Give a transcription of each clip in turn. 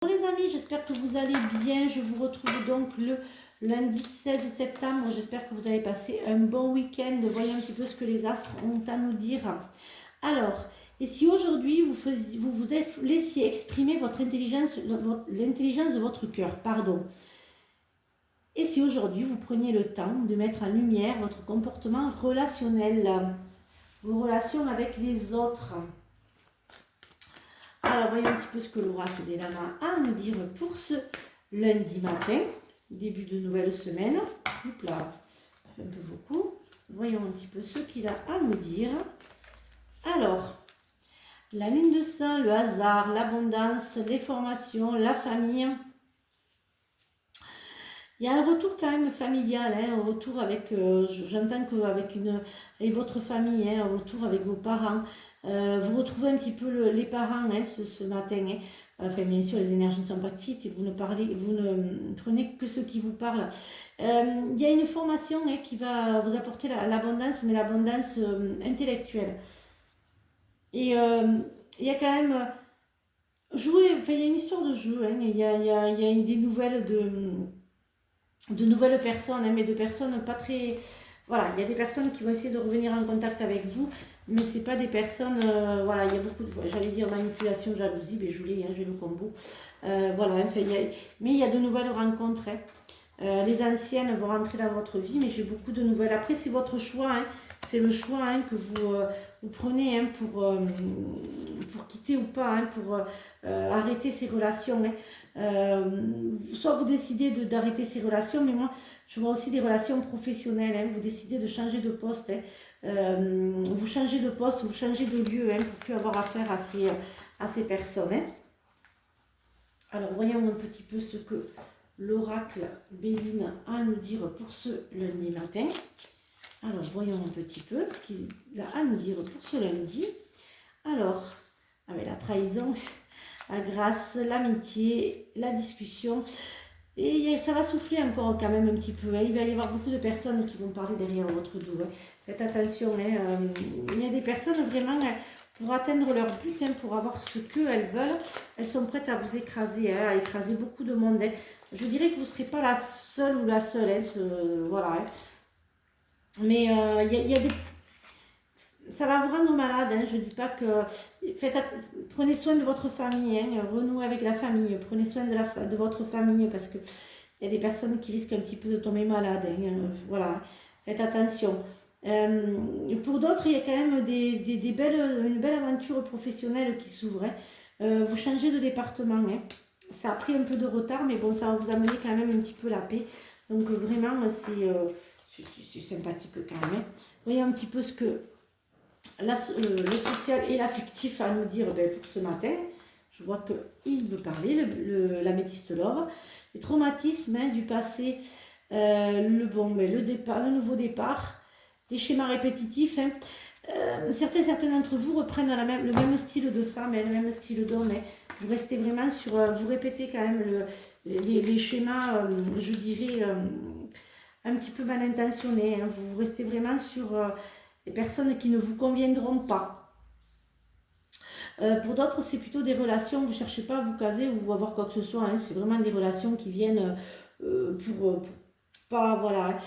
Bonjour les amis, j'espère que vous allez bien. Je vous retrouve donc le lundi 16 septembre. J'espère que vous avez passé un bon week-end. Voyons un petit peu ce que les astres ont à nous dire. Alors, et si aujourd'hui vous laissiez exprimer votre intelligence, l'intelligence de votre cœur, pardon. Et si aujourd'hui vous preniez le temps de mettre en lumière votre comportement relationnel, vos relations avec les autres. Alors, voyons un petit peu ce que l'oracle des lamas a à nous dire pour ce lundi matin, début de nouvelle semaine. Oups là, un peu beaucoup. Voyons un petit peu ce qu'il a à nous dire. Alors, la lune de sang, le hasard, l'abondance, les formations, la famille. Il y a un retour quand même familial, hein, un retour avec, j'entends qu'avec avec votre famille, hein, un retour avec vos parents. Vous retrouvez un petit peu les parents hein, ce matin. Hein. Enfin, bien sûr, les énergies ne sont pas quittes et vous ne prenez que ce qui vous parle. Il y a une formation hein, qui va vous apporter l'abondance, mais l'abondance intellectuelle. Et il y a quand même jouer, enfin, il y a une histoire de jeu. Hein. Il y a des nouvelles de nouvelles personnes, hein, mais de personnes pas très... Voilà, il y a des personnes qui vont essayer de revenir en contact avec vous, mais c'est pas des personnes... voilà, il y a beaucoup de... J'allais dire manipulation, jalousie, mais je l'ai, hein, j'ai le combo. Voilà, enfin, mais il y a de nouvelles rencontres. Hein. Les anciennes vont rentrer dans votre vie, mais j'ai beaucoup de nouvelles. Après, c'est votre choix, hein. C'est le choix hein, que vous prenez hein, pour quitter ou pas, hein, pour arrêter ces relations. Hein. Soit vous décidez d'arrêter ces relations, mais moi, je vois aussi des relations professionnelles. Hein. Vous décidez de changer de poste. Hein. Vous changez de poste, vous changez de lieu hein, pour plus avoir affaire à ces personnes. Hein. Alors, voyons un petit peu ce que l'oracle Béline a à nous dire pour ce lundi matin. Alors, voyons un petit peu ce qu'il a à nous dire pour ce lundi. Alors, avec la trahison, la grâce, l'amitié, la discussion. Et ça va souffler encore quand même un petit peu. Hein. Il va y avoir beaucoup de personnes qui vont parler derrière votre dos. Hein. Faites attention. Hein. Il y a des personnes vraiment, pour atteindre leur but, hein, pour avoir ce qu'elles veulent, elles sont prêtes à vous écraser, hein, à écraser beaucoup de monde. Hein. Je dirais que vous ne serez pas la seule ou la seule. Hein, voilà. Hein. Mais il y a des... Ça va vous rendre malade, hein. Je ne dis pas que... Prenez soin de votre famille, hein. Renouez avec la famille, prenez soin de votre famille parce qu'il y a des personnes qui risquent un petit peu de tomber malades. Hein. Voilà, faites attention. Pour d'autres, il y a quand même une belle aventure professionnelle qui s'ouvre. Hein. Vous changez de département. Hein. Ça a pris un peu de retard, mais bon, ça va vous amener quand même un petit peu la paix. Donc vraiment, c'est sympathique quand même. Hein. Voyez un petit peu ce que le social et l'affectif à nous dire pour ce matin. Je vois qu'il veut parler, l'améthyste l'or. Les traumatismes hein, du passé, le nouveau départ, les schémas répétitifs. Hein. Certains d'entre vous reprennent le même style de femme et le même style d'homme. Hein. Vous restez vraiment sur... vous répétez quand même les schémas, je dirais, un petit peu mal intentionnés. Hein. Vous restez vraiment sur des personnes qui ne vous conviendront pas. Pour d'autres, c'est plutôt des relations, vous ne cherchez pas à vous caser ou à avoir quoi que ce soit. Hein. C'est vraiment des relations qui viennent pour pas, voilà.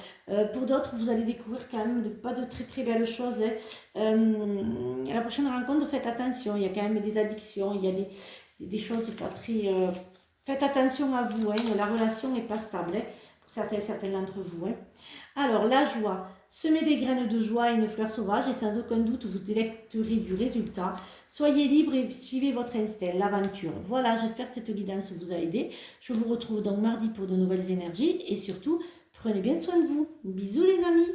Pour d'autres, vous allez découvrir quand même pas de très très belles choses. Hein. À la prochaine rencontre, faites attention. Il y a quand même des addictions, il y a des choses pas très... faites attention à vous. Hein. La relation n'est pas stable hein, pour certains d'entre vous. Hein. Alors, la joie. Semez des graines de joie et une fleur sauvage et sans aucun doute vous délecterez du résultat. Soyez libre et suivez votre instinct, l'aventure. Voilà, j'espère que cette guidance vous a aidé. Je vous retrouve donc mardi pour de nouvelles énergies et surtout, prenez bien soin de vous. Bisous les amis.